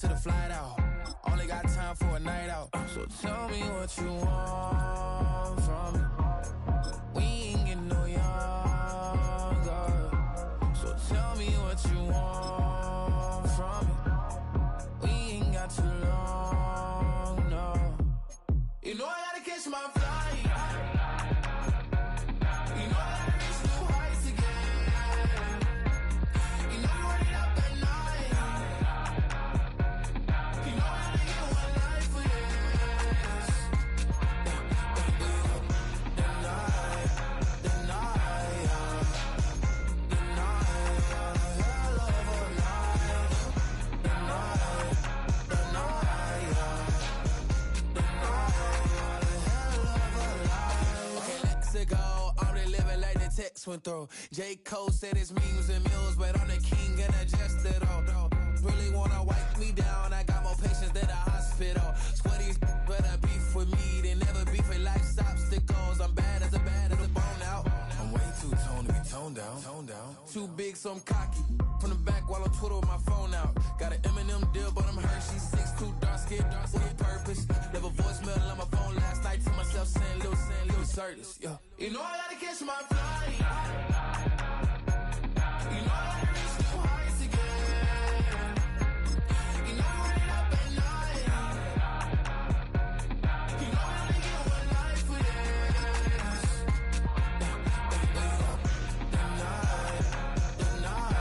to the flight out. Only got time for a night out. So tell me what you want from me. We ain't getting no younger. So tell me what you want from me. We ain't got too long, no. You know I gotta catch my flight. You know I gotta reach new heights again. You know you run it up at night. You know I gotta get one life for this. The night, hell of a night. The night, ago, I'm really living like the text went through. J. Cole said it's memes and mills, but I'm the king and adjusted all. Really wanna wipe me down, I got more patience than a hospital. Sweaty better beef with me than never beef with life's obstacles. I'm bad as a bone out. I'm way too toned to be toned down. Too big, so I'm cocky. From the back while I'm Twitter with my phone out. Got an Eminem deal, but I'm Hershey. 6'2", dark skin, with purpose. Never voicemail on my phone last night to myself saying Lil Curtis, yeah. You know I gotta catch my flight. You know I gotta reach new heights again. You know you run it up at night. You know I gotta get one life for this. The night, hell of a night. The night.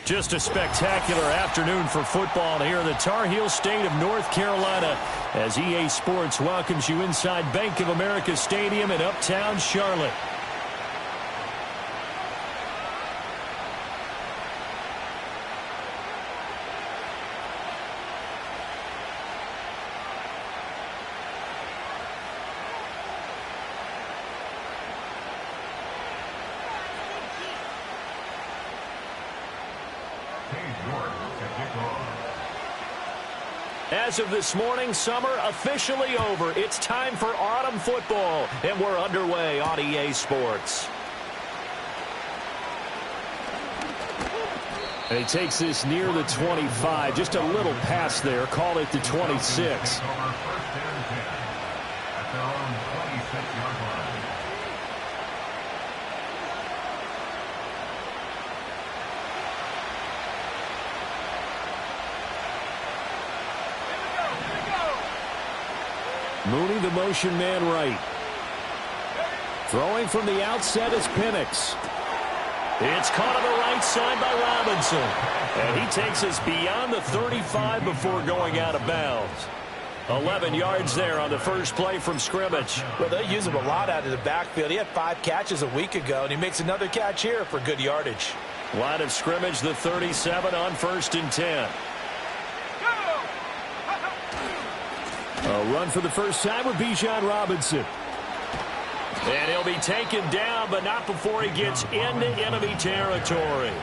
Just a spectacular afternoon for football here in the Tar Heel state of North Carolina as EA Sports welcomes you inside Bank of America Stadium in Uptown Charlotte. As of this morning, summer officially over. It's time for autumn football, and we're underway on EA Sports. And he takes this near the 25, just a little pass there. Call it the 26. Mooney, the motion man right. Throwing from the outset is Penix. It's caught on the right side by Robinson. And he takes us beyond the 35 before going out of bounds. 11 yards there on the first play from scrimmage. Well, they use him a lot out of the backfield. He had 5 catches a week ago, and he makes another catch here for good yardage. Line of scrimmage, the 37 on 1st and 10. A run for the first time with Bijan Robinson. And he'll be taken down, but not before he gets into enemy territory.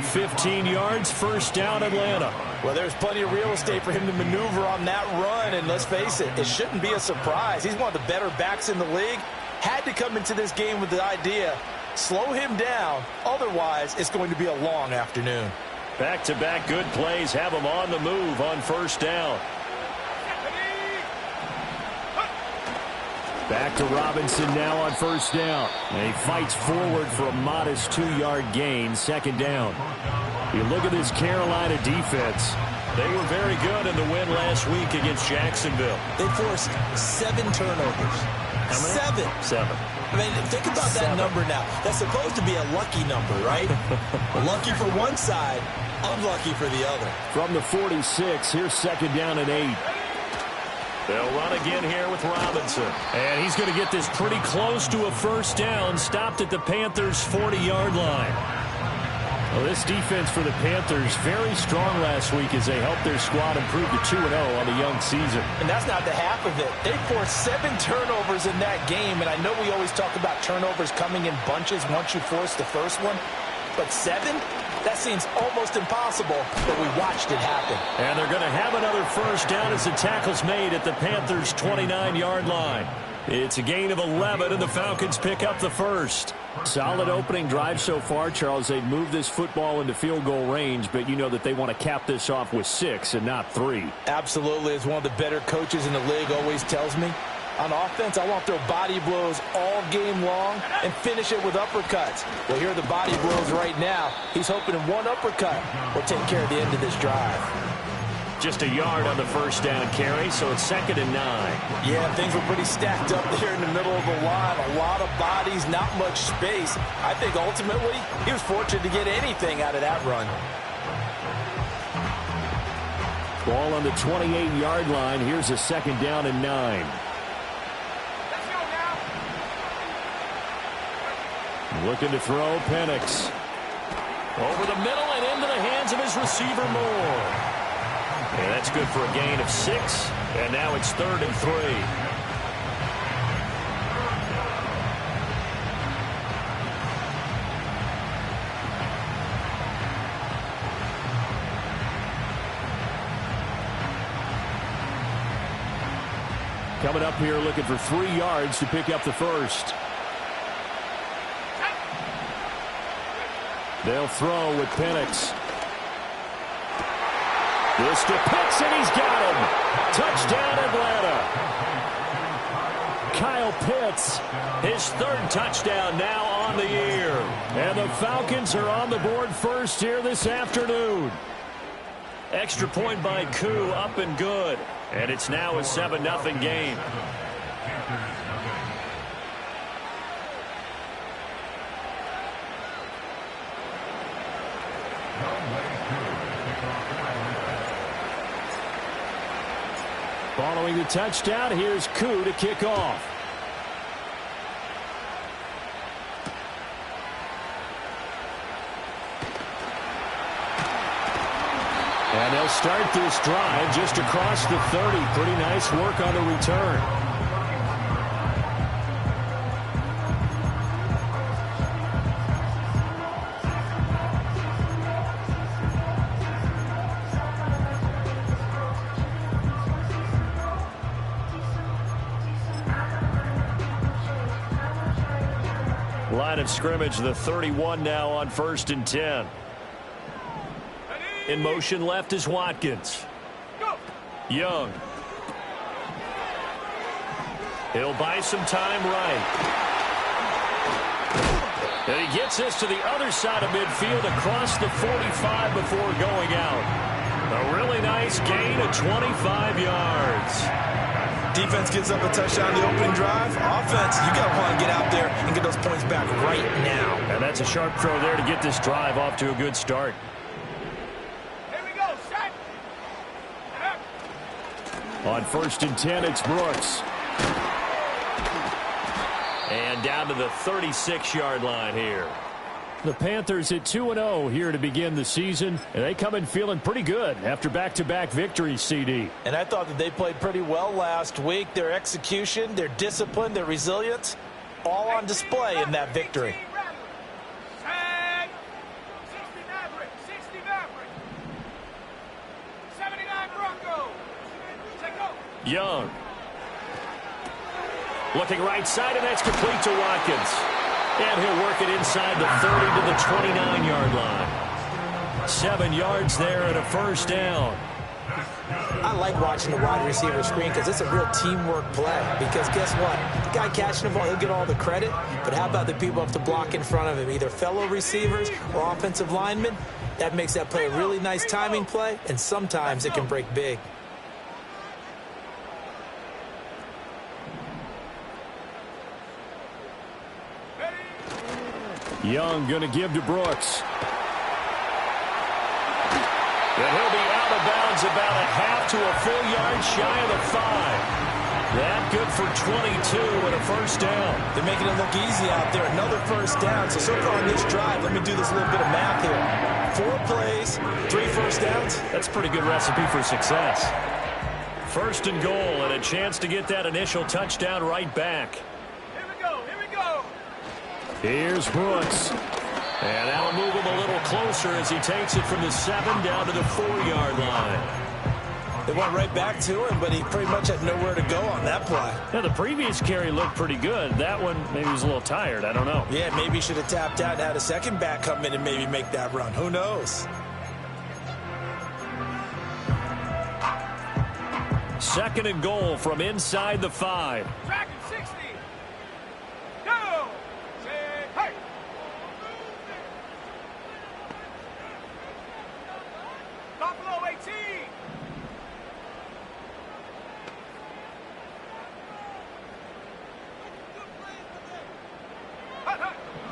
15 yards, first down, Atlanta. Well, there's plenty of real estate for him to maneuver on that run, and let's face it, it shouldn't be a surprise. He's one of the better backs in the league. Had to come into this game with the idea, slow him down, otherwise it's going to be a long afternoon. Back-to-back good plays have him on the move on first down. Back to Robinson now on first down. And he fights forward for a modest 2-yard gain, second down. You look at this Carolina defense. They were very good in the win last week against Jacksonville. They forced 7 turnovers. How many? 7. I mean, think about that number now. That's supposed to be a lucky number, right? Lucky for one side, unlucky for the other. From the 46, here's second down and 8. They'll run again here with Robinson. And he's going to get this pretty close to a first down, stopped at the Panthers' 40-yard line. Well, this defense for the Panthers very strong last week as they helped their squad improve to 2-0 on the young season. And that's not the half of it. They forced 7 turnovers in that game, and I know we always talk about turnovers coming in bunches once you force the first one, but 7? That seems almost impossible, but we watched it happen. And they're going to have another first down as the tackle's made at the Panthers' 29-yard line. It's a gain of 11, and the Falcons pick up the first. Solid opening drive so far, Charles. They've moved this football into field goal range, but you know that they want to cap this off with 6 and not 3. Absolutely. As one of the better coaches in the league always tells me, on offense, I want to throw body blows all game long and finish it with uppercuts. Well, here are the body blows right now. He's hoping in one uppercut will take care of the end of this drive. Just a yard on the first down carry, so it's 2nd and 9. Yeah, things were pretty stacked up there in the middle of the line. A lot of bodies, not much space. I think ultimately he was fortunate to get anything out of that run. Ball on the 28-yard line. Here's a 2nd down and 9. Looking to throw, Penix. Over the middle and into the hands of his receiver, Moore. And that's good for a gain of 6. And now it's 3rd and 3. Coming up here looking for 3 yards to pick up the first. They'll throw with Penix. This to Pitts, and he's got him. Touchdown, Atlanta. Kyle Pitts, his 3rd touchdown now on the year. And the Falcons are on the board first here this afternoon. Extra point by Koo, up and good. And it's now a 7-0 game. Following the touchdown, here's Koo to kick off. And they'll start this drive just across the 30. Pretty nice work on the return. Line of scrimmage, the 31 now on 1st and 10. In motion left is Watkins. Young. He'll buy some time right. And he gets this to the other side of midfield across the 45 before going out. A really nice gain of 25 yards. Defense gives up a touchdown the opening drive. Offense, you got to want to get out there and get those points back right now. And that's a sharp throw there to get this drive off to a good start. Here we go, set. On 1st and 10, it's Brooks. And down to the 36-yard line here. The Panthers at 2-0 here to begin the season, and they come in feeling pretty good after back-to-back victories, CD. And I thought that they played pretty well last week. Their execution, their discipline, their resilience, all on display in that victory. Young. Looking right side, and that's complete to Watkins. And he'll work it inside the 30 to the 29-yard line. 7 yards there and a first down. I like watching the wide receiver screen because it's a real teamwork play. Because guess what? The guy catching the ball, he'll get all the credit. But how about the people up to block in front of him, either fellow receivers or offensive linemen? That makes that play a really nice timing play, and sometimes it can break big. Young going to give to Brooks. And he'll be out of bounds gains about a half to a full yard shy of the 5. That good for 22 and a first down. They're making it look easy out there. Another first down. So far on this drive, let me do this little bit of math here. 4 plays, 3 first downs. That's a pretty good recipe for success. First and goal and a chance to get that initial touchdown right back. Here we go. Here we go. Here's Brooks. And that'll move him a little closer as he takes it from the 7 down to the 4-yard line. They went right back to him, but he pretty much had nowhere to go on that play. Yeah, the previous carry looked pretty good. That one, maybe he was a little tired. I don't know. Yeah, maybe he should have tapped out and had a second back come in and maybe make that run. Who knows? Second and goal from inside the 5. Tracking 60. Go. Say, hey. Buffalo 18.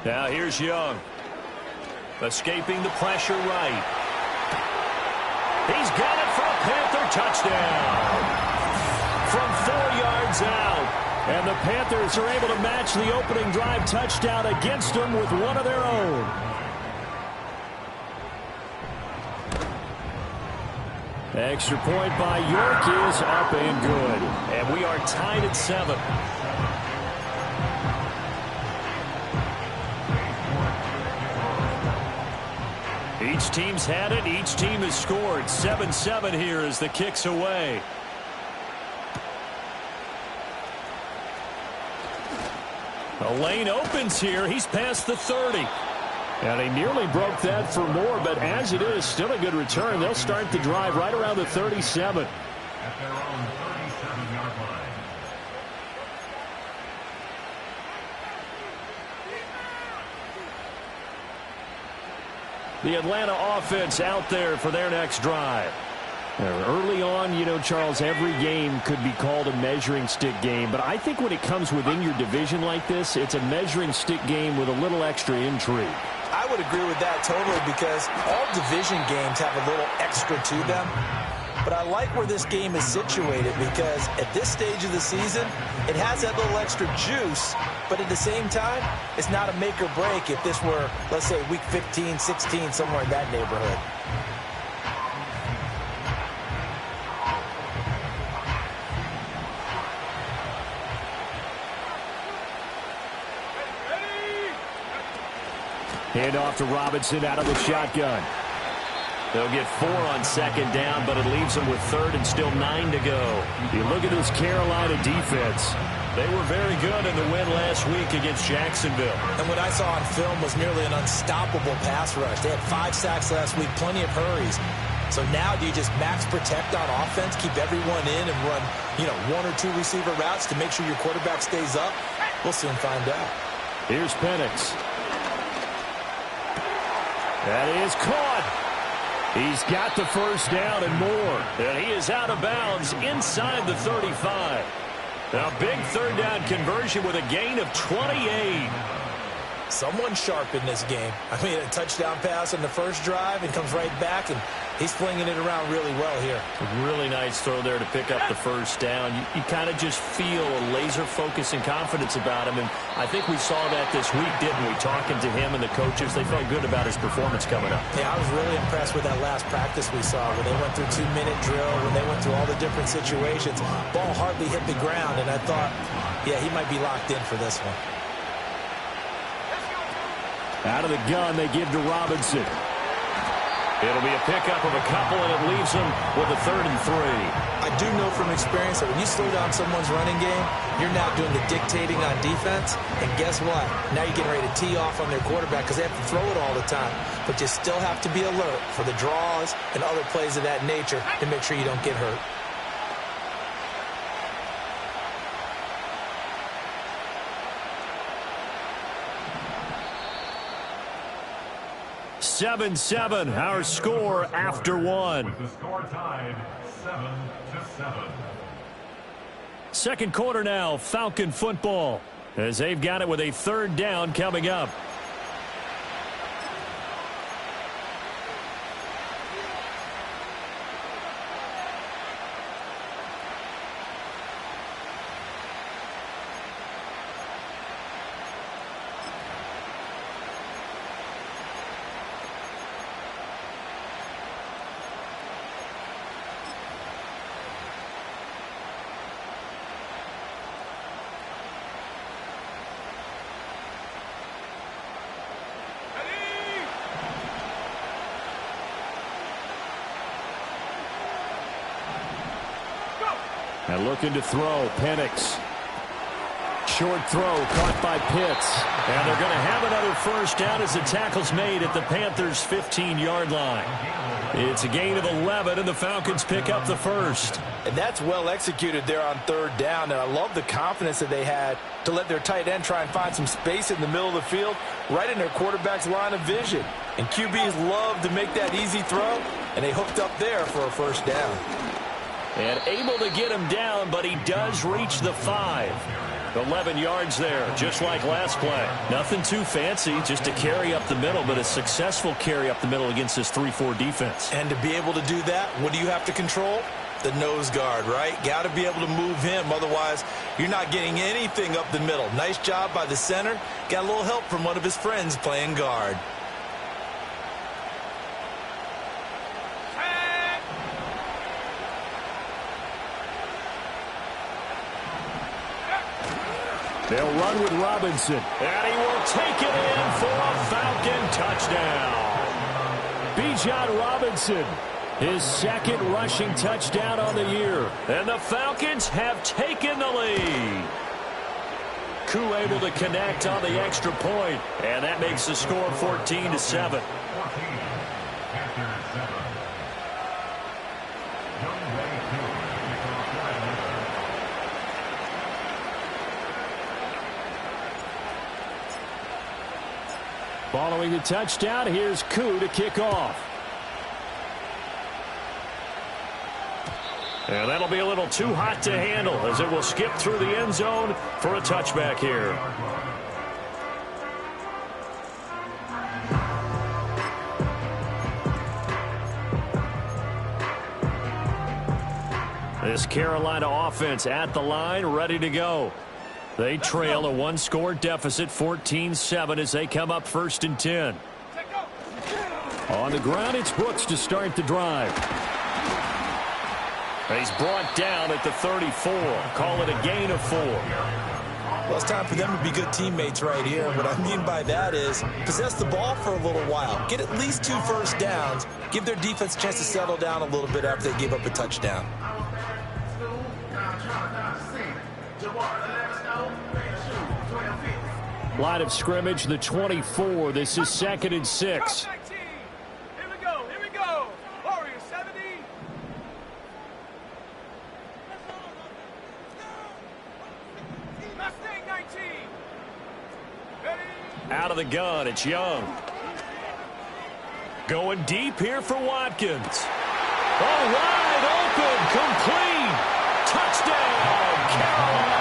Now here's Young. Escaping the pressure right. He's got it for a Panther touchdown. From 4 yards out. And the Panthers are able to match the opening drive touchdown against them with one of their own. Extra point by York is up and good. And we are tied at 7. Each team's had it. Each team has scored. 7-7 here as the kick's away. The lane opens here. He's past the 30. And he nearly broke that for more, but as it is, still a good return. They'll start the drive right around the 37. At their own 37-yard line. The Atlanta offense out there for their next drive. Early on, you know, Charles, every game could be called a measuring stick game. But I think when it comes within your division like this, it's a measuring stick game with a little extra intrigue. I would agree with that totally because all division games have a little extra to them. But I like where this game is situated because at this stage of the season, it has that little extra juice. But at the same time, it's not a make or break if this were, let's say, week 15, 16, somewhere in that neighborhood. Hand off to Robinson out of the shotgun. They'll get 4 on second down, but it leaves them with 3rd and still 9 to go. You look at this Carolina defense. They were very good in the win last week against Jacksonville. And what I saw on film was nearly an unstoppable pass rush. They had 5 sacks last week, plenty of hurries. So now do you just max protect on offense, keep everyone in and run, 1 or 2 receiver routes to make sure your quarterback stays up? We'll soon find out. Here's Penix. That is caught. He's got the first down and more. And he is out of bounds inside the 35. A big 3rd down conversion with a gain of 28. Someone sharp in this game. I mean, a touchdown pass on the first drive and comes right back, and he's flinging it around really well here. A really nice throw there to pick up the first down. You kind of just feel a laser focus and confidence about him, and I think we saw that this week, didn't we? Talking to him and the coaches, they felt good about his performance coming up. Yeah, I was really impressed with that last practice we saw when they went through 2-minute drill, when they went through all the different situations. Ball hardly hit the ground, and I thought, yeah, he might be locked in for this one. Out of the gun, they give to Robinson. It'll be a pickup of a couple, and it leaves them with a 3rd and 3. I do know from experience that when you slow down someone's running game, you're now doing the dictating on defense. And guess what? Now you're getting ready to tee off on their quarterback because they have to throw it all the time. But you still have to be alert for the draws and other plays of that nature to make sure you don't get hurt. Seven, our score after 1. With the score tied 7-7. Second quarter now, Falcon football, as they've got it with a 3rd down coming up. And looking to throw, Penix. Short throw caught by Pitts. And they're going to have another first down as the tackle's made at the Panthers' 15-yard line. It's a gain of 11, and the Falcons pick up the first. And that's well executed there on third down. And I love the confidence that they had to let their tight end try and find some space in the middle of the field, right in their quarterback's line of vision. And QBs love to make that easy throw, and they hooked up there for a first down. And able to get him down, but he does reach the 5. 11 yards there, just like last play. Nothing too fancy, just a carry up the middle, but a successful carry up the middle against this 3-4 defense. And to be able to do that, what do you have to control? The nose guard, right? Got to be able to move him, otherwise you're not getting anything up the middle. Nice job by the center. Got a little help from one of his friends playing guard. They'll run with Robinson, and he will take it in for a Falcon touchdown. Bijan Robinson, his second rushing touchdown on the year. And the Falcons have taken the lead. Koo able to connect on the extra point, and that makes the score 14-7. Following the touchdown, here's Koo to kick off. And that'll be a little too hot to handle as it will skip through the end zone for a touchback here. This Carolina offense at the line, ready to go. They trail a one-score deficit, 14-7, as they come up 1st and 10. On the ground, it's Brooks to start the drive. He's brought down at the 34. Call it a gain of 4. Well, it's time for them to be good teammates right here. What I mean by that is possess the ball for a little while. Get at least 2 first downs. Give their defense a chance to settle down a little bit after they give up a touchdown. Line of scrimmage, the 24. This is 2nd and 6. Here we go. Here we go. Warriors 70. Mustang 19. Ready. Out of the gun, it's Young. Going deep here for Watkins. Oh, wide open, complete. Touchdown, Carolina.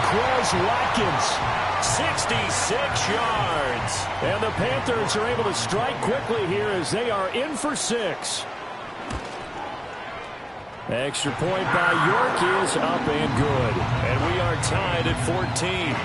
Quez Watkins. 66 yards. And the Panthers are able to strike quickly here as they are in for 6. Extra point by York is up and good. And we are tied at 14.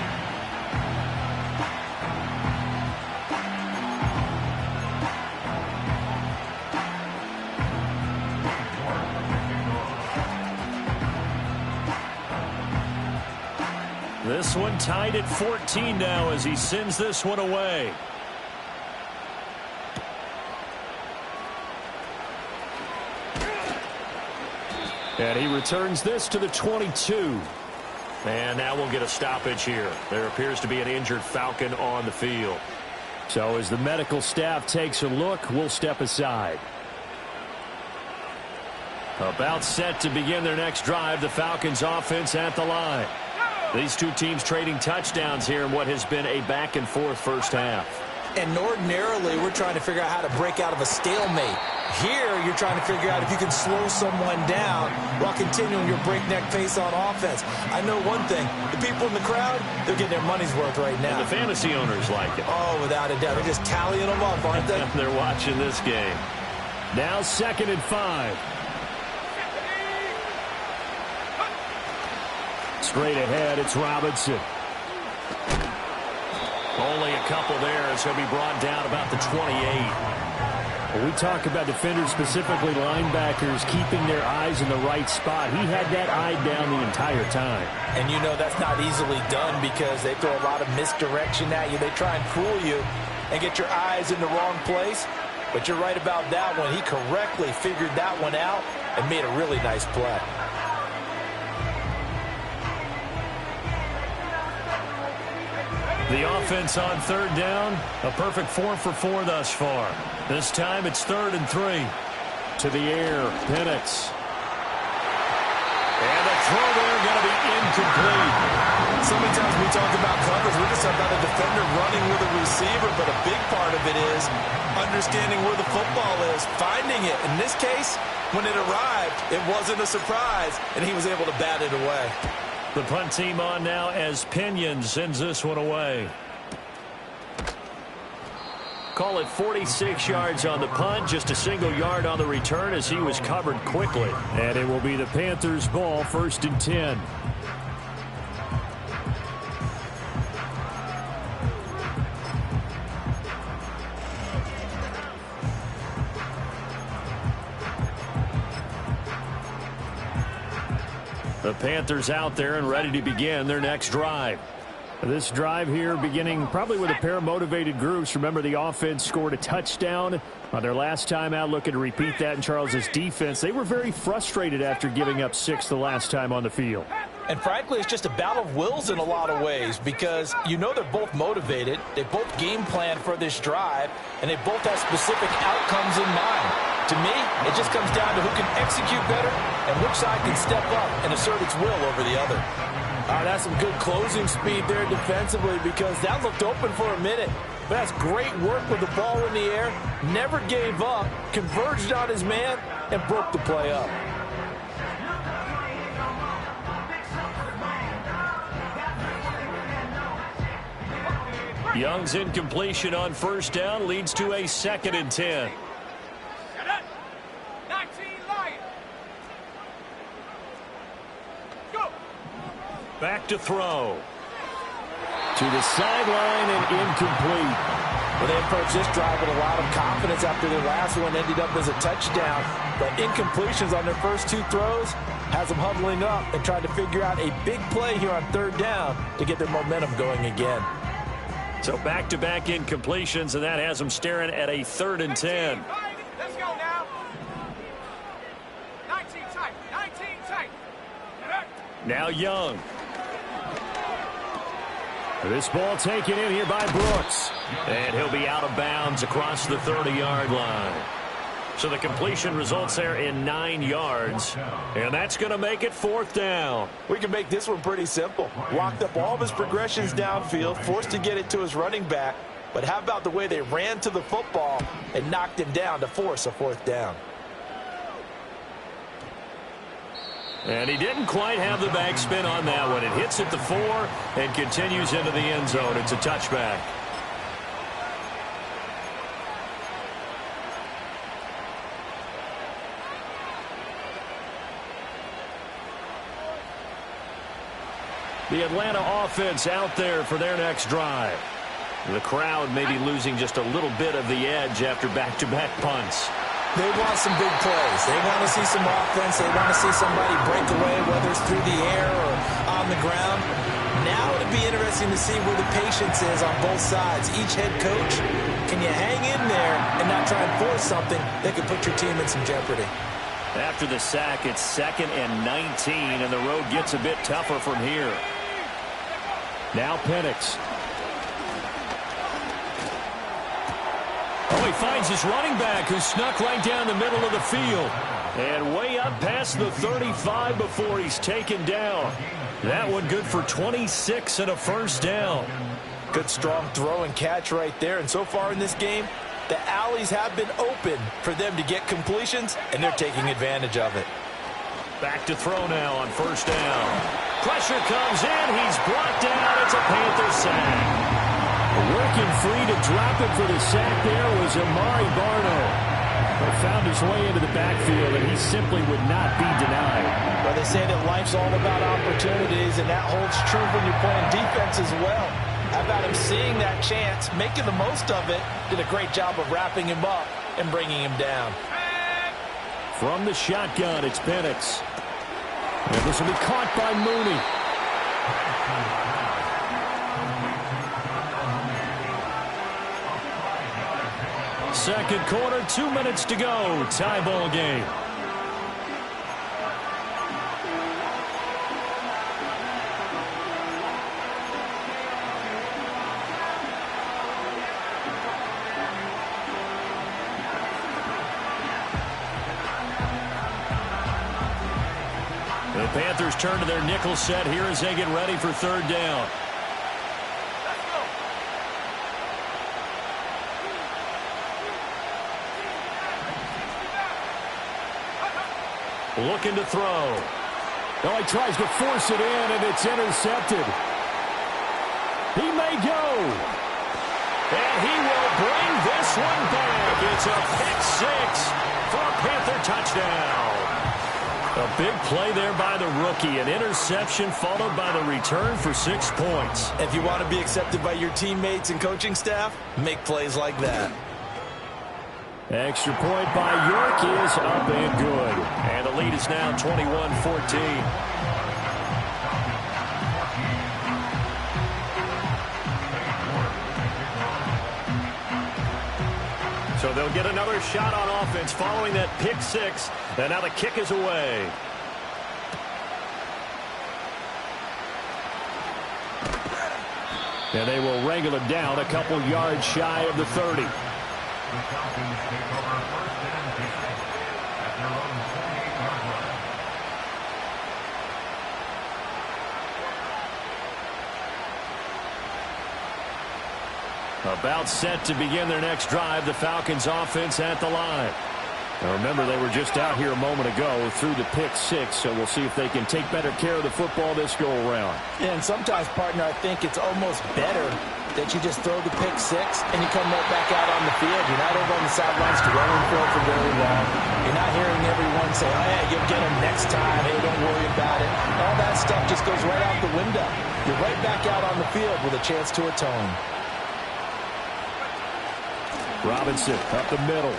This one tied at 14 now as he sends this one away. And he returns this to the 22. And now we'll get a stoppage here. There appears to be an injured Falcon on the field. So as the medical staff takes a look, we'll step aside. About set to begin their next drive, the Falcons offense at the line. These two teams trading touchdowns here in what has been a back-and-forth first half. And ordinarily, we're trying to figure out how to break out of a stalemate. Here, you're trying to figure out if you can slow someone down while continuing your breakneck pace on offense. I know one thing. The people in the crowd, they're getting their money's worth right now. And the fantasy owners like it. Oh, without a doubt. They're just tallying them up, aren't they? They're watching this game. Now 2nd and 5. Straight ahead, it's Robinson. Only a couple there as he'll be brought down about the 28. When we talk about defenders, specifically linebackers, keeping their eyes in the right spot, he had that eye down the entire time. And you know that's not easily done because they throw a lot of misdirection at you. They try and fool you and get your eyes in the wrong place. But you're right about that one. He correctly figured that one out and made a really nice play. The offense on third down, a perfect 4 for 4 thus far. This time it's 3rd and 3. To the air, Penix. And the throw there going to be incomplete. So many times we talk about coverage, we're just about a defender running with a receiver, but a big part of it is understanding where the football is, finding it. In this case, when it arrived, it wasn't a surprise, and he was able to bat it away. The punt team on now as Pinion sends this one away. Call it 46 yards on the punt, just a single yard on the return as he was covered quickly. And it will be the Panthers' ball, 1st and 10. The Panthers out there and ready to begin their next drive. This drive here beginning probably with a pair of motivated groups. Remember, the offense scored a touchdown on their last time out, looking to repeat that in Charles' defense. They were very frustrated after giving up 6 the last time on the field. And frankly, it's just a battle of wills in a lot of ways because you know they're both motivated. They both game plan for this drive, and they both have specific outcomes in mind. To me, it just comes down to who can execute better and which side can step up and assert its will over the other. That's some good closing speed there defensively because that looked open for a minute. But that's great work with the ball in the air. Never gave up, converged on his man, and broke the play up. Young's incompletion on 1st down leads to a 2nd and 10. Back to throw. To the sideline and incomplete. Well, they approached this drive with a lot of confidence after their last one ended up as a touchdown. But incompletions on their first 2 throws has them huddling up and trying to figure out a big play here on 3rd down to get their momentum going again. So back-to-back incompletions, and that has them staring at a 3rd and 10. Let's go now. 19 tight. 19 tight. Now Young. This ball taken in here by Brooks. And he'll be out of bounds across the 30-yard line. So the completion results there in 9 yards. And that's going to make it 4th down. We can make this one pretty simple. Walked up all of his progressions downfield, forced to get it to his running back. But how about the way they ran to the football and knocked him down to force a 4th down? And he didn't quite have the backspin on that one. It hits at the 4 and continues into the end zone. It's a touchback. The Atlanta offense out there for their next drive. The crowd may be losing just a little bit of the edge after back-to-back punts. They want some big plays. They want to see some offense. They want to see somebody break away, whether it's through the air or on the ground. Now it'll be interesting to see where the patience is on both sides. Each head coach, can you hang in there and not try and force something that could put your team in some jeopardy? After the sack, it's 2nd and 19, and the road gets a bit tougher from here. Now Penix. Oh, he finds his running back who snuck right down the middle of the field. And way up past the 35 before he's taken down. That one good for 26 and a 1st down. Good strong throw and catch right there. And so far in this game, the alleys have been open for them to get completions, and they're taking advantage of it. Back to throw now on 1st down. Pressure comes in. He's brought down. It's a Panther sack. Working free to drop it for the sack there was Amari Barno. But found his way into the backfield, and he simply would not be denied. Well, they say that life's all about opportunities, and that holds true when you're playing defense as well. How about him seeing that chance, making the most of it, did a great job of wrapping him up and bringing him down. From the shotgun, it's Penix. And this will be caught by Mooney. Second quarter, 2 minutes to go. Tie ball game. The Panthers turn to their nickel set here as they get ready for third down. Looking to throw. Well, he tries to force it in, and it's intercepted. He may go. And he will bring this one back. It's a pick six for a Panther touchdown. A big play there by the rookie. An interception followed by the return for 6 points. If you want to be accepted by your teammates and coaching staff, make plays like that. Extra point by York is up and good. And the lead is now 21-14. So they'll get another shot on offense following that pick six. And now the kick is away. And they will wrangle it down a couple yards shy of the 30. The Falcons take over first and 10 at their own 28-yard line. About set to begin their next drive, the Falcons offense at the line. Now remember, they were just out here a moment ago through the pick six, so we'll see if they can take better care of the football this go-around. Yeah, and sometimes, partner, I think it's almost better that you just throw the pick six and you come right back out on the field. You're not over on the sidelines to run and throw for very long. You're not hearing everyone say, oh, yeah, you'll get them next time. Hey, don't worry about it. All that stuff just goes right out the window. You're right back out on the field with a chance to atone. Robinson up the middle.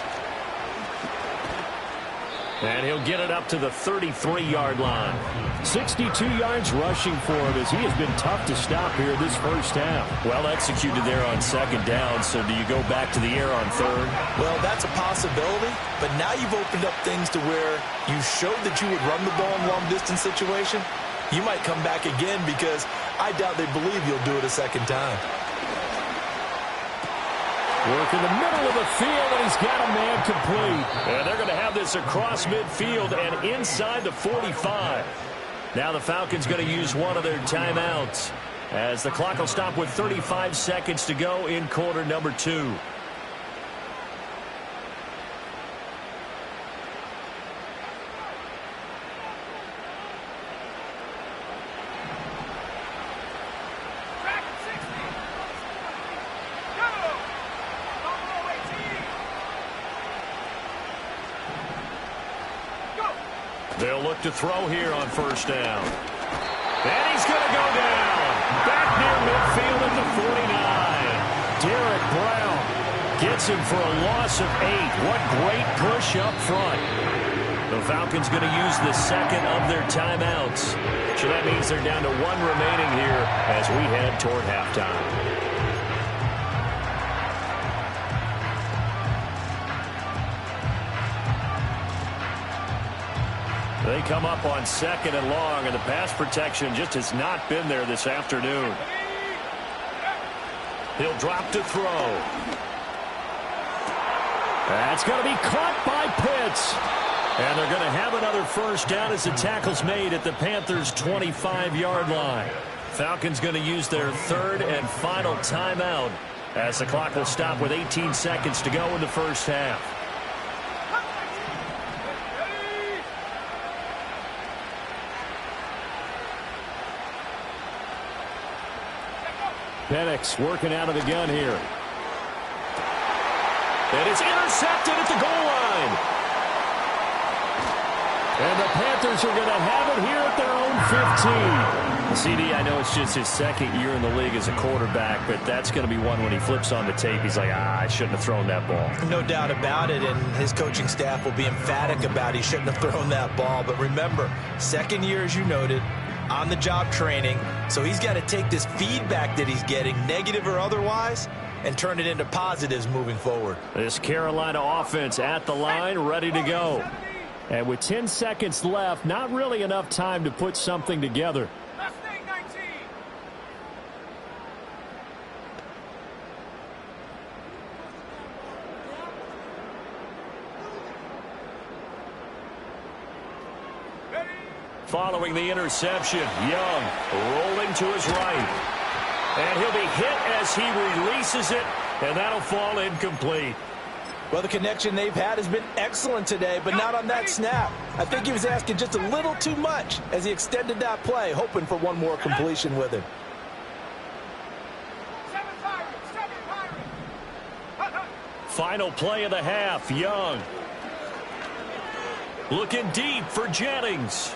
And he'll get it up to the 33-yard line. 62 yards rushing for him as he has been tough to stop here this first half. Well executed there on second down, so do you go back to the air on third? Well, that's a possibility, but now you've opened up things to where you showed that you would run the ball in long-distance situation. You might come back again because I doubt they believe you'll do it a second time. Work in the middle of the field, and he's got a man complete. And they're going to have this across midfield and inside the 45. Now the Falcons going to use one of their timeouts as the clock will stop with 35 seconds to go in quarter number 2. They'll look to throw here on first down. And he's going to go down. Back near midfield at the 49. Derek Brown gets him for a loss of 8. What great push up front. The Falcons going to use the second of their timeouts. So that means they're down to 1 remaining here as we head toward halftime. They come up on second and long, and the pass protection just has not been there this afternoon. He'll drop to throw. That's going to be caught by Pitts. And they're going to have another first down as the tackle's made at the Panthers' 25-yard line. Falcons going to use their third and final timeout as the clock will stop with 18 seconds to go in the first half. Penix working out of the gun here. And it's intercepted at the goal line. And the Panthers are going to have it here at their own 15. CD, I know it's just his second year in the league as a quarterback, but that's going to be one when he flips on the tape. He's like, I shouldn't have thrown that ball. No doubt about it, and his coaching staff will be emphatic about he shouldn't have thrown that ball. But remember, second year, as you noted, on-the-job training, so he's got to take this feedback that he's getting, negative or otherwise, and turn it into positives moving forward. This Carolina offense at the line, ready to go. And with 10 seconds left, not really enough time to put something together. Following the interception, Young rolling to his right. And he'll be hit as he releases it, and that'll fall incomplete. Well, the connection they've had has been excellent today, but not on that snap. I think he was asking just a little too much as he extended that play, hoping for one more completion with him. Final play of the half, Young. Looking deep for Jennings.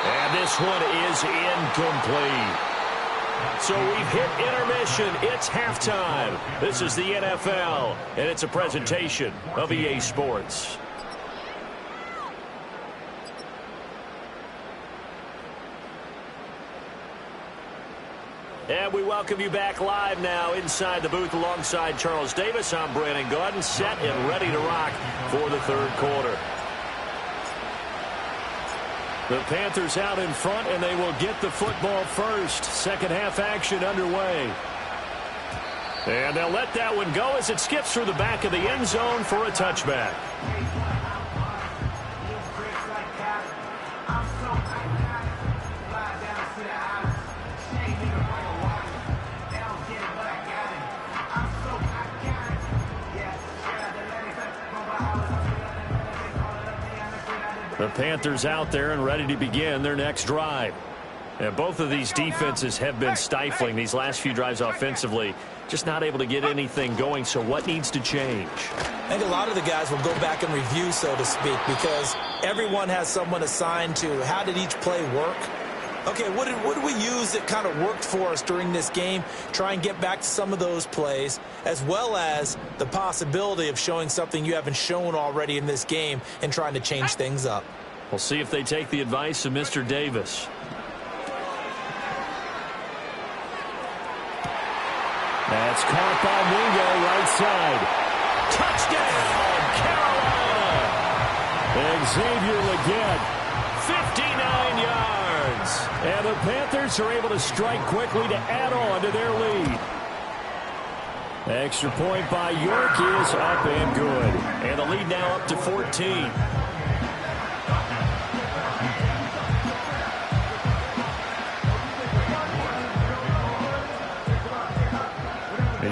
And this one is incomplete. So we've hit intermission. It's halftime. This is the NFL, and it's a presentation of EA Sports. And we welcome you back live now inside the booth alongside Charles Davis. I'm Brandon Gaudin, set and ready to rock for the third quarter. The Panthers out in front, and they will get the football first. Second half action underway. And they'll let that one go as it skips through the back of the end zone for a touchback. The Panthers out there and ready to begin their next drive. And both of these defenses have been stifling these last few drives offensively. Just not able to get anything going, so what needs to change? I think a lot of the guys will go back and review, so to speak, because everyone has someone assigned to how did each play work. Okay, what did we use that kind of worked for us during this game? Try and get back to some of those plays, as well as the possibility of showing something you haven't shown already in this game and trying to change things up. We'll see if they take the advice of Mr. Davis. That's caught by Mingo, right side. Touchdown, Carolina! Xavier Legette. 59 yards. And the Panthers are able to strike quickly to add on to their lead. Extra point by York is up and good. And the lead now up to 14.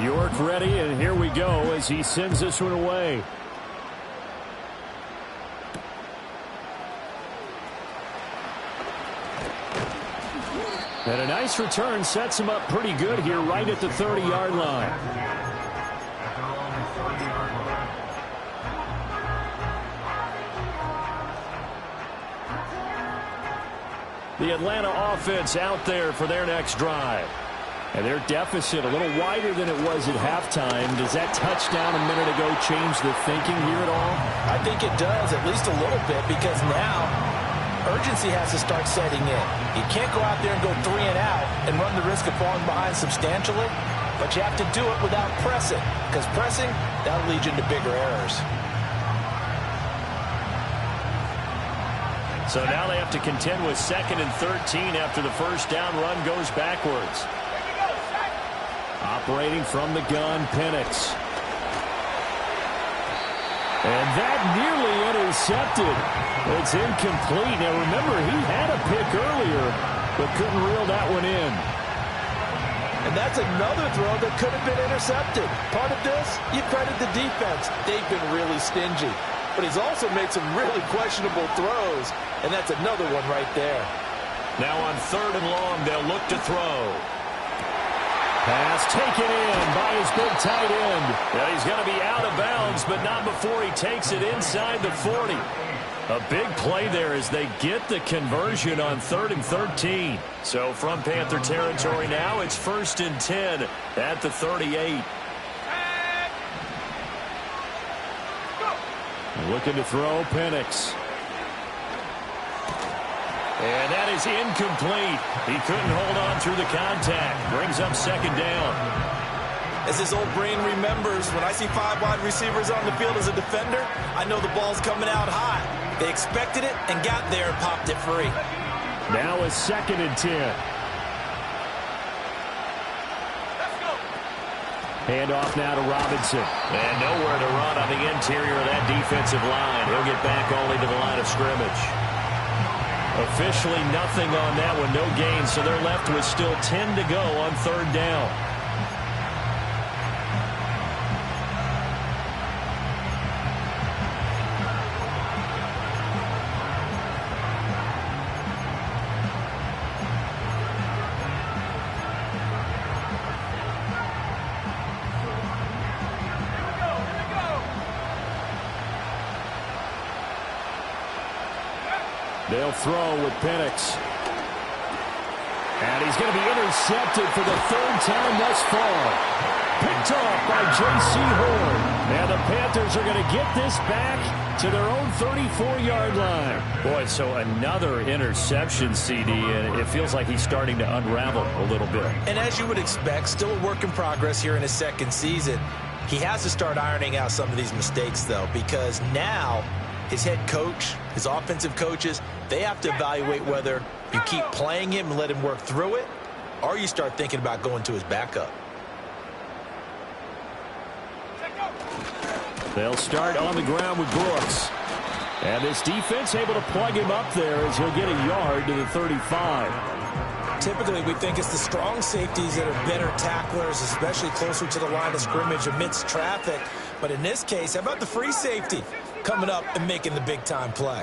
York ready, and here we go as he sends this one away. And a nice return sets him up pretty good here right at the 30-yard line. The Atlanta offense out there for their next drive. And their deficit a little wider than it was at halftime. Does that touchdown a minute ago change the thinking here at all? I think it does, at least a little bit, because now urgency has to start setting in. You can't go out there and go 3 and out and run the risk of falling behind substantially, but you have to do it without pressing, because pressing, that'll lead you into bigger errors. So now they have to contend with 2nd and 13 after the first down run goes backwards. Operating from the gun, Penix. And that nearly intercepted. It's incomplete. Now remember, he had a pick earlier, but couldn't reel that one in. And that's another throw that could have been intercepted. Part of this, you credit the defense. They've been really stingy. But he's also made some really questionable throws, and that's another one right there. Now on 3rd and long, they'll look to throw. Pass taken in by his big tight end. Now he's going to be out of bounds, but not before he takes it inside the 40. A big play there as they get the conversion on 3rd and 13. So from Panther territory now, it's 1st and 10 at the 38. Looking to throw, Penix. And that is incomplete. He couldn't hold on through the contact. Brings up 2nd down. As his old brain remembers, when I see 5 wide receivers on the field as a defender, I know the ball's coming out high. They expected it and got there and popped it free. Now a 2nd and 10. Handoff now to Robinson. And nowhere to run on the interior of that defensive line. He'll get back only to the line of scrimmage. Officially nothing on that one, no gain, so they're left with still 10 to go on third down. They'll throw with Penix. And he's going to be intercepted for the third time thus far. Picked off by J.C. Horn. And the Panthers are going to get this back to their own 34-yard line. Boy, so another interception, CD, and it feels like he's starting to unravel a little bit. And as you would expect, still a work in progress here in his second season. He has to start ironing out some of these mistakes, though, because now his head coach, his offensive coaches, they have to evaluate whether you keep playing him and let him work through it, or you start thinking about going to his backup. They'll start on the ground with Brooks. And this defense able to plug him up there as he'll get a yard to the 35. Typically, we think it's the strong safeties that are better tacklers, especially closer to the line of scrimmage amidst traffic. But in this case, how about the free safety coming up and making the big-time play?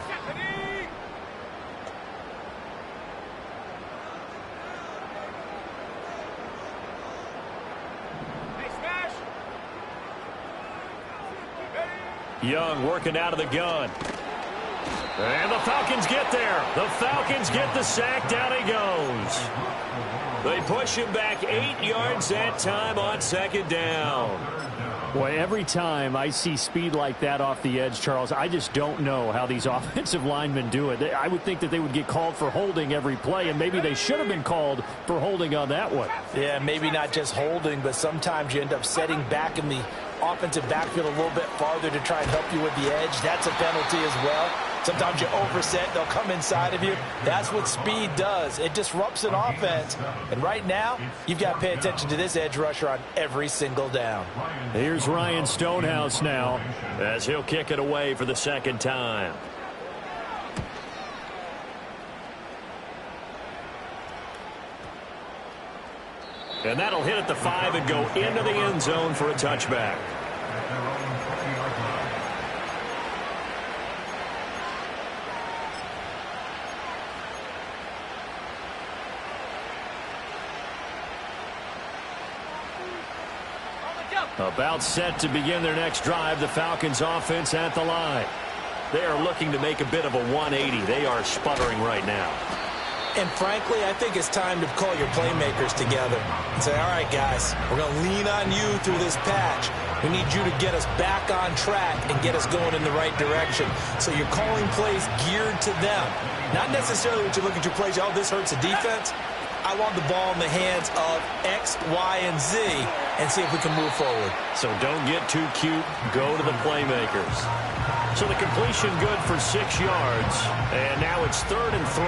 Young working out of the gun. And the Falcons get there. The Falcons get the sack. Down he goes. They push him back 8 yards that time on second down. Boy, every time I see speed like that off the edge, Charles, I just don't know how these offensive linemen do it. I would think that they would get called for holding every play, and maybe they should have been called for holding on that one. Yeah, maybe not just holding, but sometimes you end up setting back in the offensive backfield a little bit farther to try and help you with the edge. That's a penalty as well. Sometimes you overset, they'll come inside of you. That's what speed does. It disrupts an offense. And right now, you've got to pay attention to this edge rusher on every single down. Here's Ryan Stonehouse now as he'll kick it away for the second time. And that'll hit at the 5 and go into the end zone for a touchback. About set to begin their next drive, the Falcons offense at the line. They are looking to make a bit of a 180. They are sputtering right now. And frankly, I think it's time to call your playmakers together and say, all right, guys, we're going to lean on you through this patch. We need you to get us back on track and get us going in the right direction. So you're calling plays geared to them. Not necessarily what you look at your plays, oh, this hurts the defense. I want the ball in the hands of X, Y, and Z and see if we can move forward. So don't get too cute. Go to the playmakers. So the completion good for 6 yards. And now it's 3rd and 3.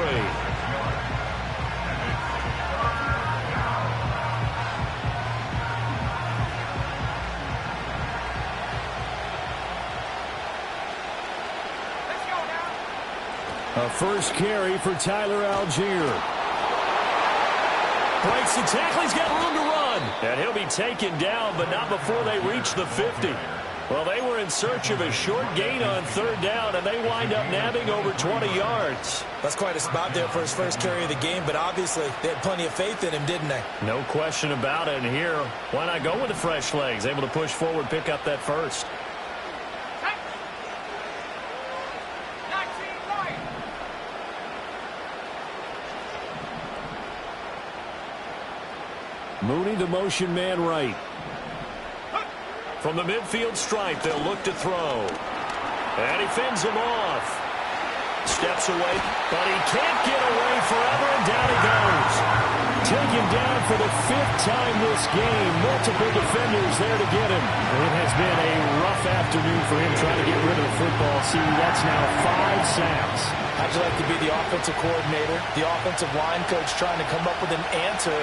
A first carry for Tyler Algier. Breaks the tackle. He's got room to run. And he'll be taken down, but not before they reach the 50. Well, they were in search of a short gain on 3rd down, and they wind up nabbing over 20 yards. That's quite a spot there for his first carry of the game, but obviously they had plenty of faith in him, didn't they? No question about it. And here, why not go with the fresh legs? Able to push forward, pick up that first. Mooney, the motion man right. From the midfield stripe, they'll look to throw. And he fends him off. Steps away, but he can't get away forever, and down he goes. Taken down for the 5th time this game. Multiple defenders there to get him. It has been a rough afternoon for him trying to get rid of the football. See, that's now 5 sacks. How'd you like to be the offensive coordinator, the offensive line coach trying to come up with an answer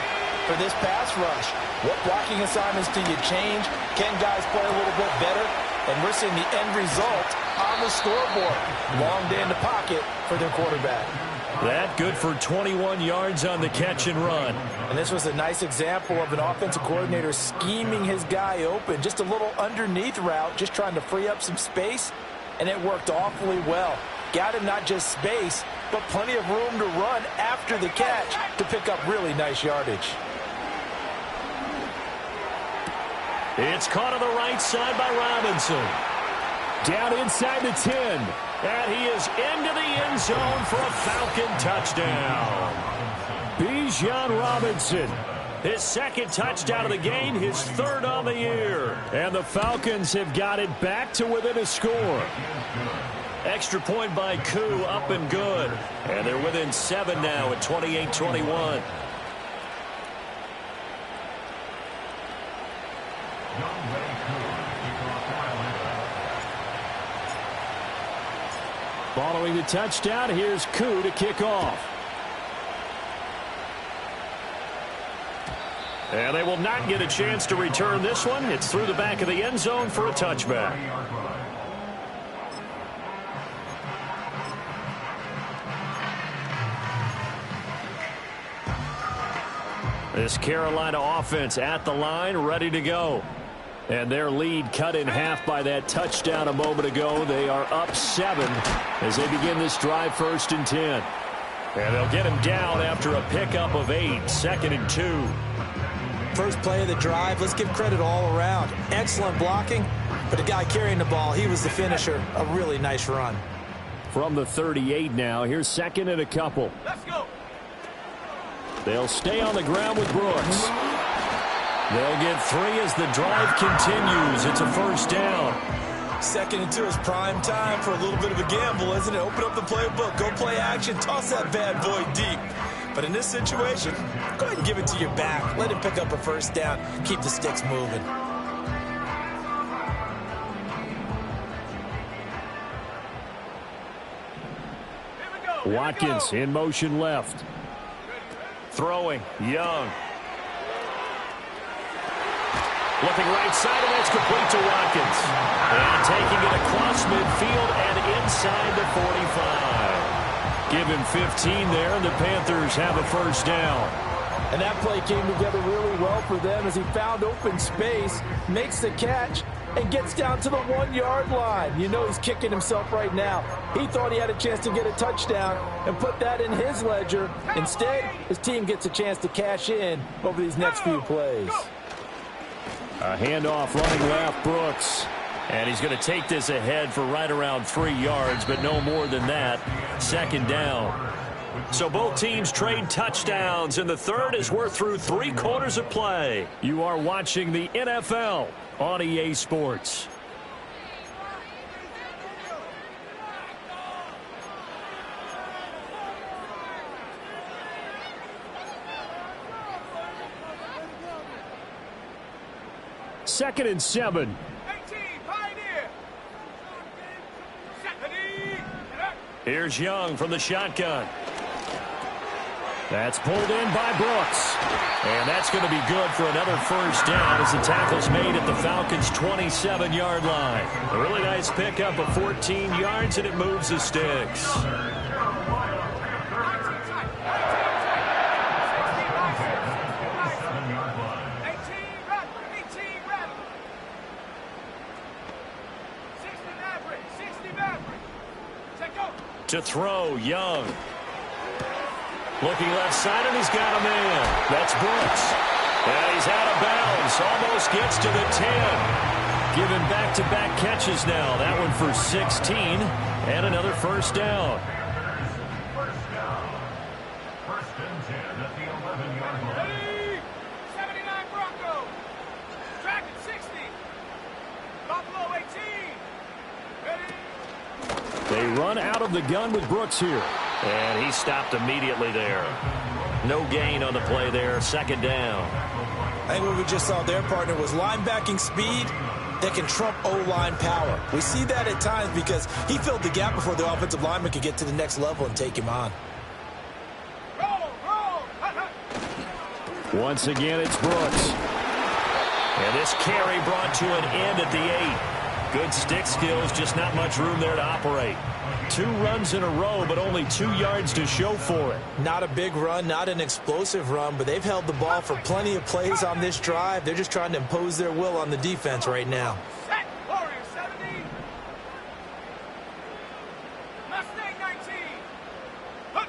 for this pass rush? What blocking assignments do you change? Can guys play a little bit better? And we're seeing the end result on the scoreboard. Long day in the pocket for their quarterback. That good for 21 yards on the catch and run. And this was a nice example of an offensive coordinator scheming his guy open. Just a little underneath route, just trying to free up some space, and it worked awfully well. Got him not just space, but plenty of room to run after the catch to pick up really nice yardage. It's caught on the right side by Robinson. Down inside the 10. And he is into the end zone for a Falcon touchdown. Bijan Robinson. His second touchdown of the game, his third on the year. And the Falcons have got it back to within a score. Extra point by Koo, up and good. And they're within 7 now at 28-21. Following the touchdown, here's Koo to kick off. And they will not get a chance to return this one. It's through the back of the end zone for a touchback. This Carolina offense at the line, ready to go. And their lead cut in half by that touchdown a moment ago. They are up 7 as they begin this drive, 1st and 10. And they'll get him down after a pickup of 8, 2nd and 2. First play of the drive, let's give credit all around. Excellent blocking, but the guy carrying the ball, he was the finisher. A really nice run. From the 38 now, here's 2nd and a couple. Let's go. They'll stay on the ground with Brooks. They'll get 3 as the drive continues. It's a 1st down. 2nd and 2 is prime time for a little bit of a gamble, isn't it? Open up the playbook, go play action, toss that bad boy deep. But in this situation, go ahead and give it to your back. Let him pick up a 1st down. Keep the sticks moving. Watkins in motion left. Throwing, Young. Looking right side, and that's complete to Watkins. And taking it across midfield and inside the 45. Give him 15 there, and the Panthers have a 1st down. And that play came together really well for them as he found open space, makes the catch, and gets down to the 1-yard line. You know he's kicking himself right now. He thought he had a chance to get a touchdown and put that in his ledger. Instead, his team gets a chance to cash in over these next few plays. A handoff running left, Brooks. And he's going to take this ahead for right around 3 yards, but no more than that. 2nd down. So both teams trade touchdowns, and the third is we're through 3 quarters of play. You are watching the NFL on EA Sports. Second and 7. 18, Pioneer. Here's Young from the shotgun. That's pulled in by Brooks. And that's going to be good for another 1st down as the tackle's made at the Falcons' 27-yard line. A really nice pickup of 14 yards, and it moves the sticks. To throw, Young. Looking left side, and he's got a man. That's Brooks. And he's out of bounds. Almost gets to the 10. Given back-to-back catches now. That one for 16. And another 1st down. 1st and 10 at the 11-yard line. 79 Broncos. Dragon 60. Buffalo 18. Ready? They run out of the gun with Brooks here. And he stopped immediately there. No gain on the play there. 2nd down. I think what we just saw their partner was linebacking speed that can trump O-line power. We see that at times because he filled the gap before the offensive lineman could get to the next level and take him on. Once again, it's Brooks. And this carry brought to an end at the 8. Good stick skills, just not much room there to operate. 2 runs in a row, but only 2 yards to show for it. Not a big run, not an explosive run, but they've held the ball for plenty of plays on this drive. They're just trying to impose their will on the defense right now. Set. Warriors 70. Mustang 19. Hup.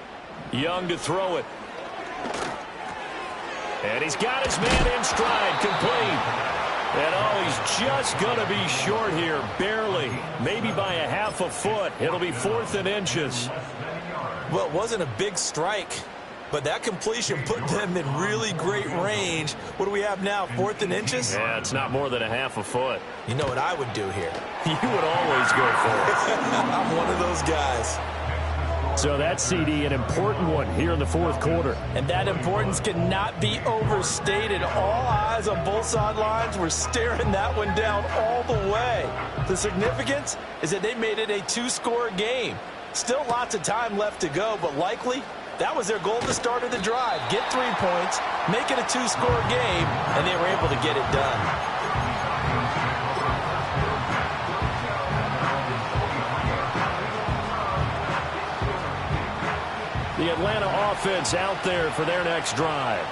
Young to throw it. And he's got his man in stride, complete. And oh, he's just going to be short here, barely. Maybe by a half a foot. It'll be 4th and inches. Well, it wasn't a big strike, but that completion put them in really great range. What do we have now, 4th and inches? Yeah, it's not more than a half a foot. You know what I would do here? You would always go for it. I'm one of those guys. So that CD, an important one here in the 4th quarter. And that importance cannot be overstated. All eyes on both sidelines were staring that one down all the way. The significance is that they made it a 2-score game. Still lots of time left to go, but likely that was their goal at the start of the drive. Get 3 points, make it a 2-score game, and they were able to get it done. The Atlanta offense out there for their next drive.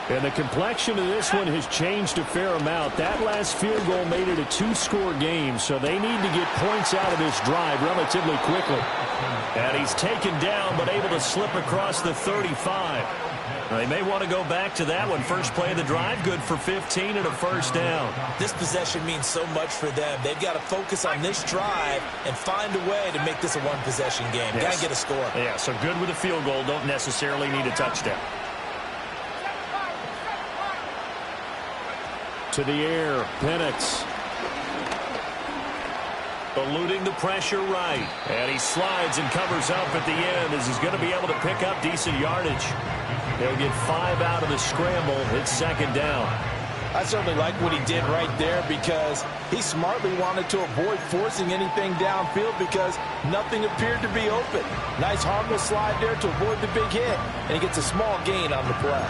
And the complexion of this one has changed a fair amount. That last field goal made it a 2-score game, so they need to get points out of this drive relatively quickly. And he's taken down, but able to slip across the 35. They may want to go back to that one. First play of the drive, good for 15 and a first down. This possession means so much for them. They've got to focus on this drive and find a way to make this a one-possession game. Yes. Got to get a score. Yeah, so good with a field goal. Don't necessarily need a touchdown. To the air, Penix. Eluding the pressure right. And he slides and covers up at the end as he's going to be able to pick up decent yardage. He'll get 5 out of the scramble. It's 2nd down. I certainly like what he did right there because he smartly wanted to avoid forcing anything downfield because nothing appeared to be open. Nice harmless slide there to avoid the big hit, and he gets a small gain on the play.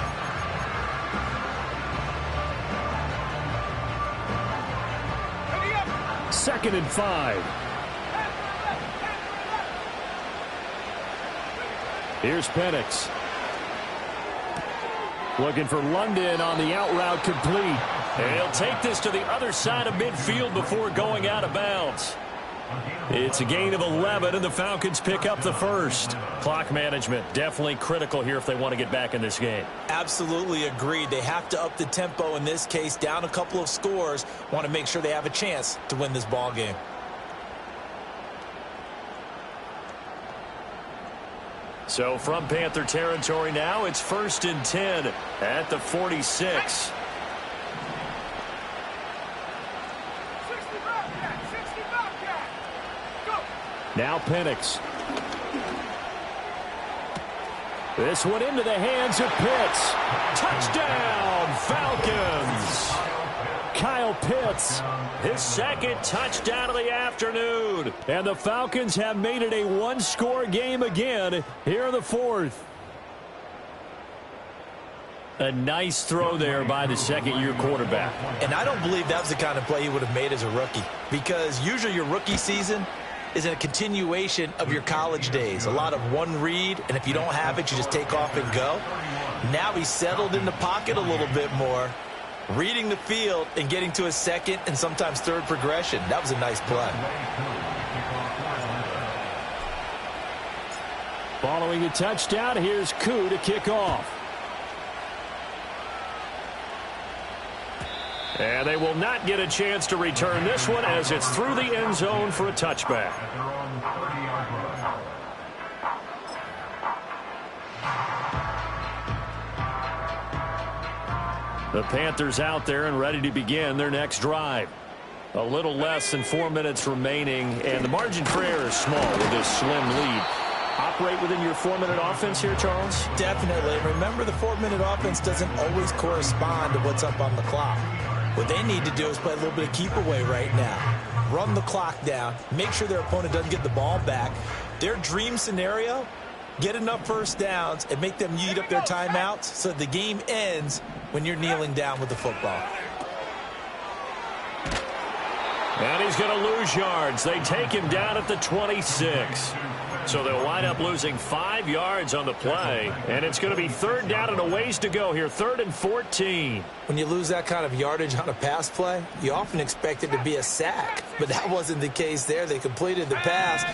Second and 5. Here's Penix. Looking for London on the out route, complete. And he'll take this to the other side of midfield before going out of bounds. It's a gain of 11, and the Falcons pick up the first. Clock management definitely critical here if they want to get back in this game. Absolutely agreed. They have to up the tempo in this case, down a couple of scores. Want to make sure they have a chance to win this ball game. So from Panther territory now, it's 1st and 10 at the 46. Now Penix. This one into the hands of Pitts. Touchdown, Falcons. Kyle Pitts, His 2nd touchdown of the afternoon. and the Falcons have made it a 1-score game again here in the 4th. A nice throw there by the 2nd-year quarterback. And I don't believe that was the kind of play he would have made as a rookie, because usually your rookie season is a continuation of your college days. A lot of one read, and if you don't have it, you just take off and go. Now he's settled in the pocket a little bit more, reading the field and getting to his 2nd and sometimes 3rd progression. That was a nice play. Following a touchdown, here's Koo to kick off. And they will not get a chance to return this one as it's through the end zone for a touchback. The Panthers out there and ready to begin their next drive. A little less than 4 minutes remaining, and the margin for error is small with this slim lead. Operate within your 4-minute offense here, Charles? Definitely. Remember, the 4-minute offense doesn't always correspond to what's up on the clock. What they need to do is play a little bit of keep away right now. Run the clock down. Make sure their opponent doesn't get the ball back. Their dream scenario, get enough first downs and make them eat up their timeouts so the game ends when you're kneeling down with the football. And he's going to lose yards. They take him down at the 26. So they'll wind up losing 5 yards on the play. And it's going to be 3rd down and a ways to go here. 3rd and 14. When you lose that kind of yardage on a pass play, you often expect it to be a sack. But that wasn't the case there. They completed the pass.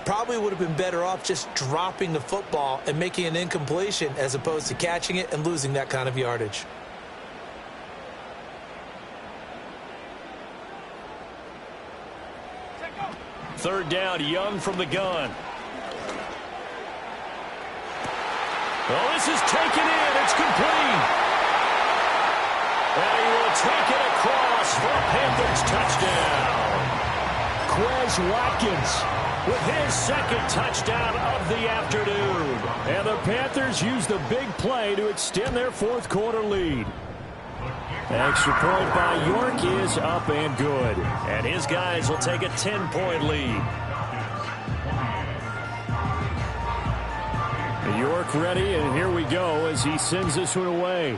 Probably would have been better off just dropping the football and making an incompletion as opposed to catching it and losing that kind of yardage. Third down, Young from the gun. Well, this is taken in. It's complete. And he will take it across for a Panthers touchdown. Quez Watkins with his 2nd touchdown of the afternoon. And the Panthers use the big play to extend their 4th quarter lead. Extra point by York is up and good. And his guys will take a 10-point lead. York ready, and here we go as he sends this one away.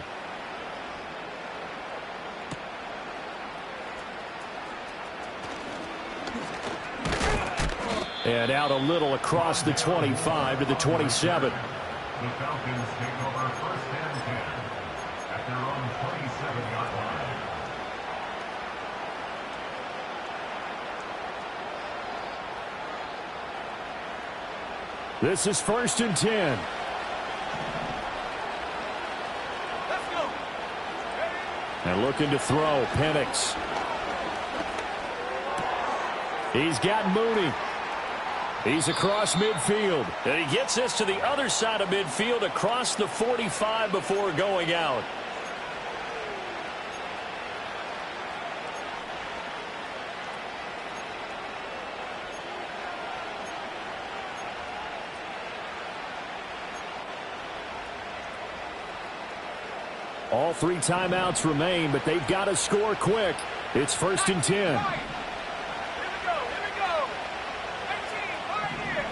And out a little across the 25 to the 27. The Falcons take over 1st and 10 at their own 27-yard line. This is 1st and 10. Let's go. And looking to throw, Penix. He's got Mooney. He's across midfield. And he gets this to the other side of midfield across the 45 before going out. All 3 timeouts remain, but they've got to score quick. It's 1st and 10. Here we go. 18, right here.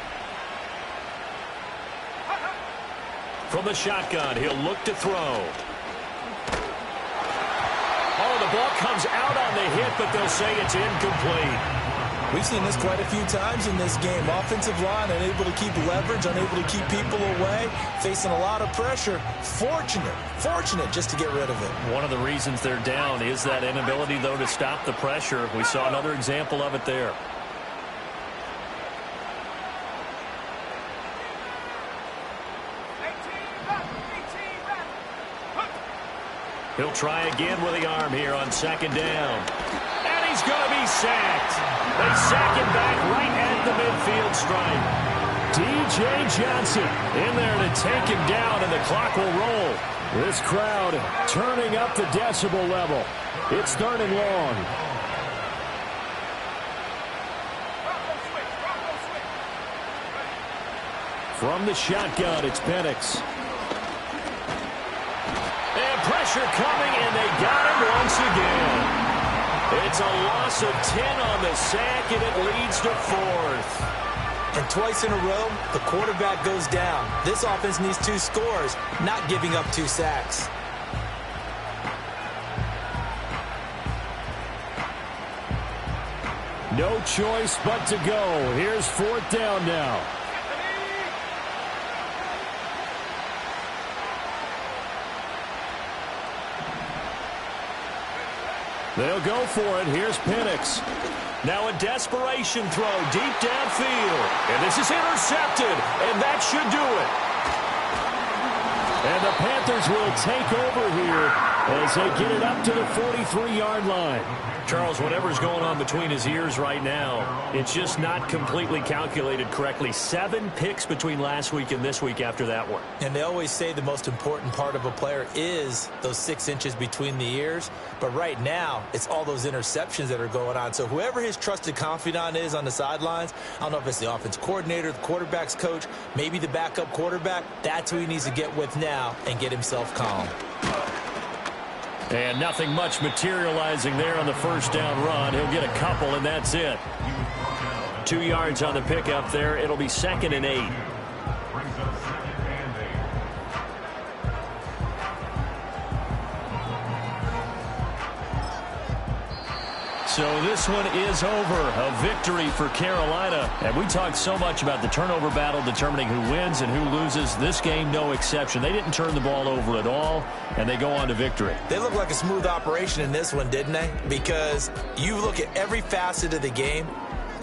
From the shotgun, he'll look to throw. Oh, the ball comes out on the hit, but they'll say it's incomplete. We've seen this quite a few times in this game. Offensive line unable to keep leverage, unable to keep people away, facing a lot of pressure. Fortunate just to get rid of it. One of the reasons they're down is that inability, though, to stop the pressure. We saw another example of it there. He'll try again with the arm here on 2nd down. And he's going to be sacked. They sack him back right at the midfield stripe. D.J. Johnson in there to take him down, and the clock will roll. This crowd turning up the decibel level. It's 3rd and long. From the shotgun, it's Penix. And pressure coming, and they got him once again. It's a loss of 10 on the sack, and it leads to 4th. And twice in a row, the quarterback goes down. This offense needs 2 scores, not giving up 2 sacks. No choice but to go. Here's 4th down now. They'll go for it. Here's Penix. Now a desperation throw deep downfield. And this is intercepted, and that should do it. And the Panthers will take over here as they get it up to the 43-yard line. Charles, whatever's going on between his ears right now, it's just not completely calculated correctly. 7 picks between last week and this week after that one. And they always say the most important part of a player is those 6 inches between the ears. But right now, it's all those interceptions that are going on. So whoever his trusted confidant is on the sidelines, I don't know if it's the offense coordinator, the quarterback's coach, maybe the backup quarterback, that's who he needs to get with now and get himself calm. And nothing much materializing there on the first down run. He'll get a couple, and that's it. 2 yards on the pickup there. It'll be 2nd and 8. So this one is over. A victory for Carolina. And we talked so much about the turnover battle determining who wins and who loses. This game, no exception. They didn't turn the ball over at all, and they go on to victory. They look like a smooth operation in this one, didn't they? Because you look at every facet of the game,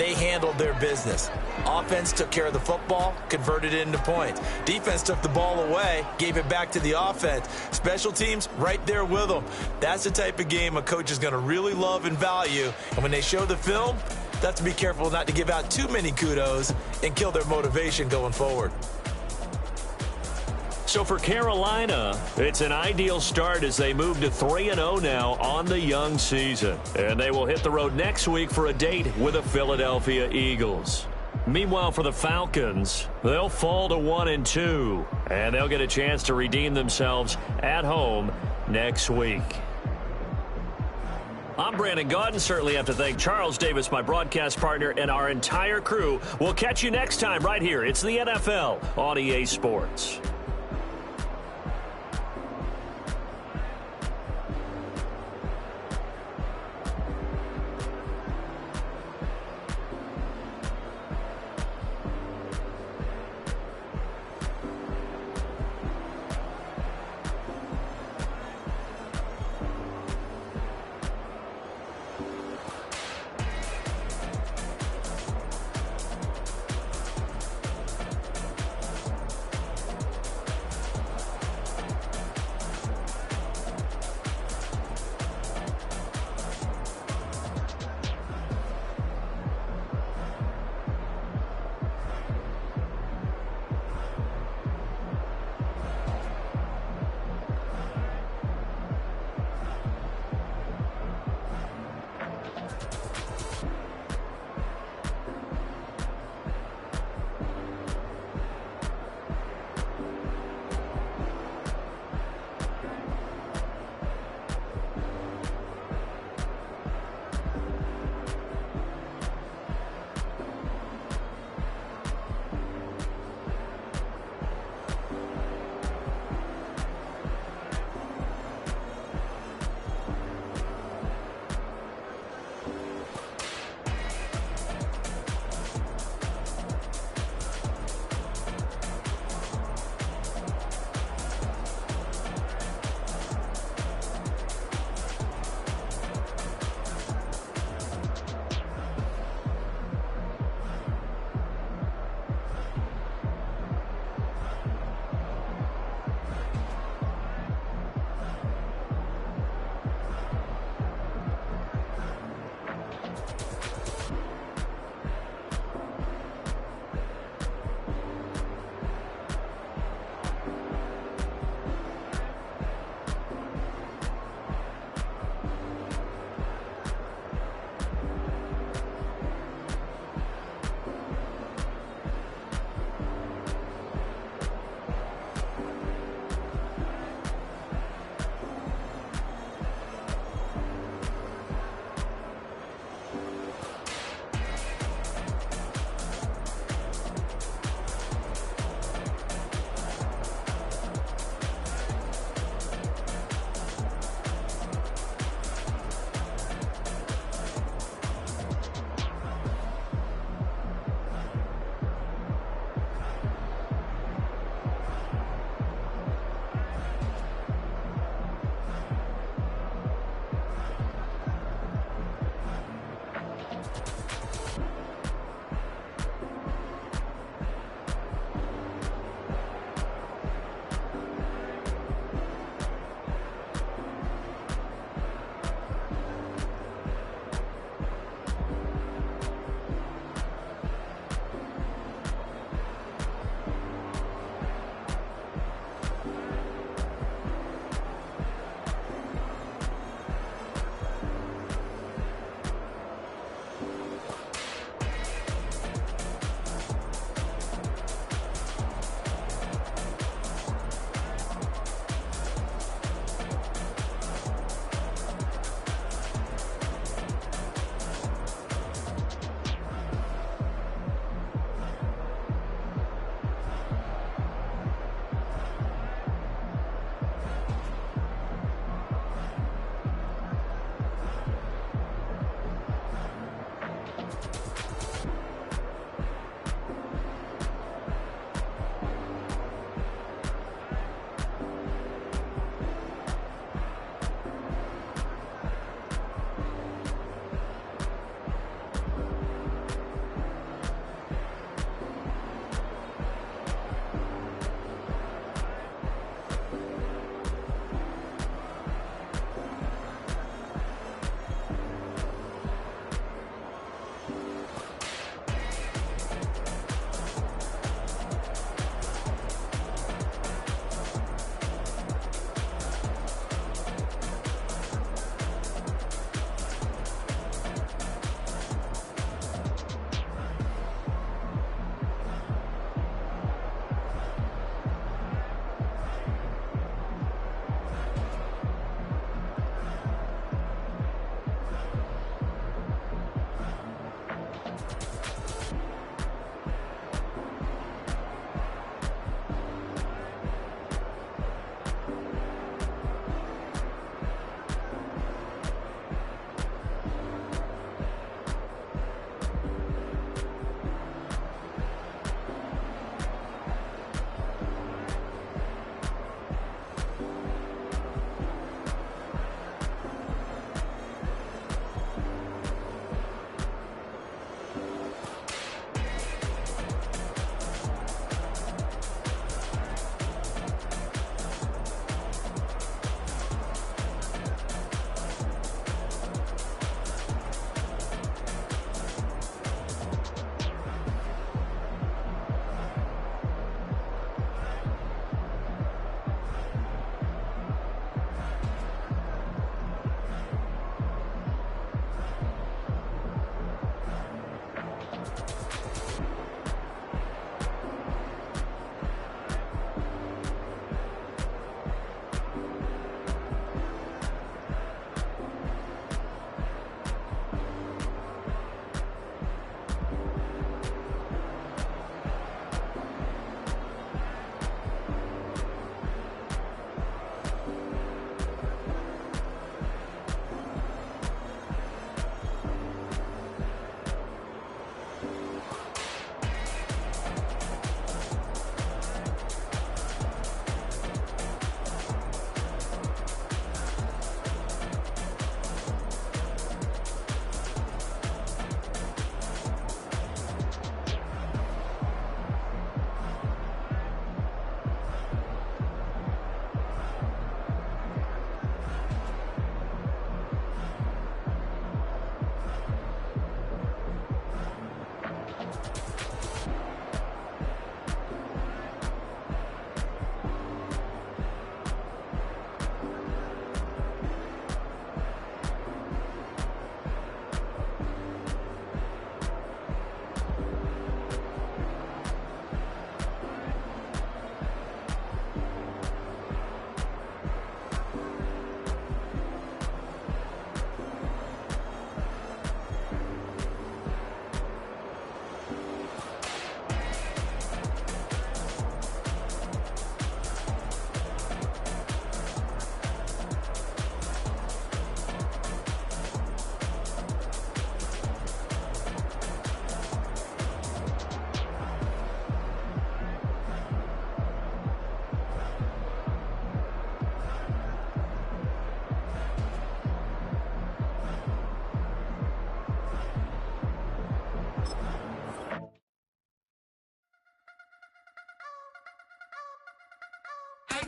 they handled their business. Offense took care of the football, converted it into points. Defense took the ball away, gave it back to the offense. Special teams, right there with them. That's the type of game a coach is going to really love and value. And when they show the film, they have to be careful not to give out too many kudos and kill their motivation going forward. So for Carolina, it's an ideal start as they move to 3-0 now on the young season. And they will hit the road next week for a date with the Philadelphia Eagles. Meanwhile, for the Falcons, they'll fall to 1-2, and they'll get a chance to redeem themselves at home next week. I'm Brandon Gaudin. Certainly have to thank Charles Davis, my broadcast partner, and our entire crew. We'll catch you next time right here. It's the NFL on EA Sports.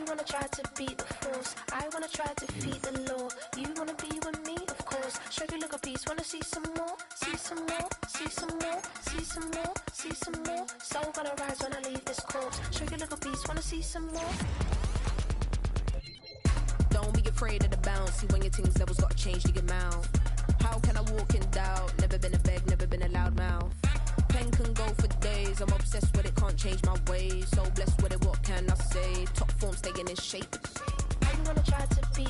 You wanna try to beat the force, I wanna try to defeat the law. You wanna be with me, of course. Show you look a piece, wanna see some more, see some more, see some more, see some more, see some more. Soul gonna rise when I leave this corpse. Show you look a piece, wanna see some more. Don't be afraid of the bounce. See when your things levels gotta change to your mouth. How can I walk in doubt? Never been a beg, never been a loud mouth. Pen can go for days. I'm obsessed with it, can't change my ways. So blessed with it, what can I say? Top form staying in shape. You wanna try to be